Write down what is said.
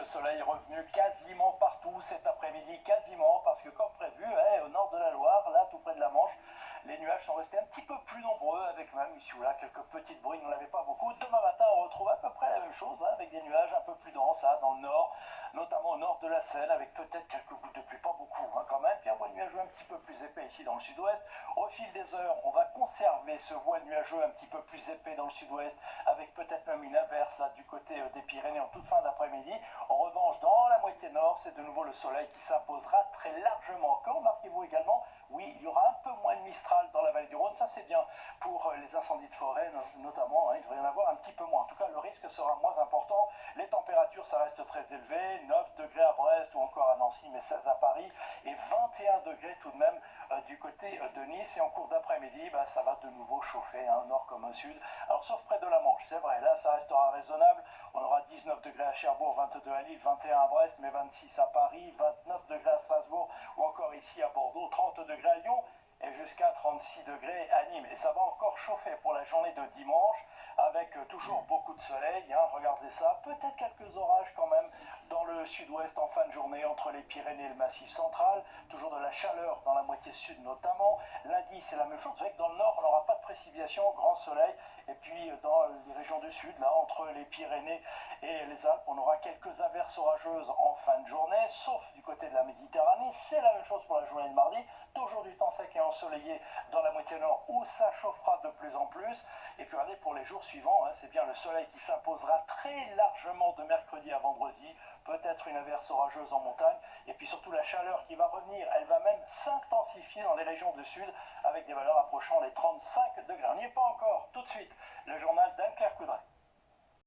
le soleil est revenu quasiment partout cet après-midi, quasiment, parce que comme prévu, au nord de la Loire, là tout près de la Manche, les nuages sont restés un petit peu plus nombreux, avec même ici ou là quelques petites bruines, on n'avait pas beaucoup. Demain matin, on retrouve à peu près la même chose, avec des nuages un peu plus denses, dans le nord, notamment au nord de la Seine, avec peut-être quelques gouttes de pluie, pas beaucoup quand même, puis un voile nuageux un petit peu plus épais ici dans le sud-ouest. Au fil des heures, on va conserver ce voile nuageux un petit peu plus épais dans le sud-ouest, avec peut-être même une averse du côté des Pyrénées en toute fin d'après-midi. En revanche, dans la moitié nord, c'est de nouveau le soleil qui s'imposera très largement. Que remarquez-vous également? Oui, il y aura un peu moins de Mistral dans la vallée du Rhône, ça c'est bien pour les incendies de forêt notamment, il devrait y en avoir un petit peu moins. En tout cas, le risque sera moins important. Les températures, ça reste très élevé, 9 degrés à Brest ou encore à Nancy, mais 16 à Paris, et 21 degrés tout de même du côté de Nice. Et en cours d'après-midi, ça va de nouveau chauffer, au nord comme au sud. Alors sauf près de la Manche, c'est vrai, là ça restera raisonnable. On aura 19 degrés à Cherbourg, 22 à Lille, 21 à Brest, mais 26 à Paris, 29 degrés à Strasbourg ou encore ici à Bordeaux, 30 degrés à Lyon et jusqu'à 36 degrés à Nîmes. Et ça va encore chauffer pour la journée de dimanche, avec toujours beaucoup de soleil, regardez ça, peut-être quelques orages quand même dans le sud-ouest en fin de journée, entre les Pyrénées et le Massif central, toujours de la chaleur dans la moitié sud notamment. Lundi c'est la même chose, vous savez que dans le nord on n'aura pas de précipitations, grand soleil, et puis dans les régions du sud, là entre les Pyrénées et les Alpes, on aura quelques averses orageuses en fin de journée, sauf du côté de la Méditerranée. C'est la même chose pour la journée de mardi, toujours du temps sec et ensoleillé dans la moitié nord où ça chauffera de plus en plus. Et puis regardez, pour les jours suivants, c'est bien le soleil qui s'imposera très largement de mercredi à vendredi, peut-être une averse orageuse en montagne, et puis surtout la chaleur qui va revenir, elle va même s'intensifier dans les régions du sud, avec des valeurs approchant les 35 degrés. On n'y est pas encore, tout de suite.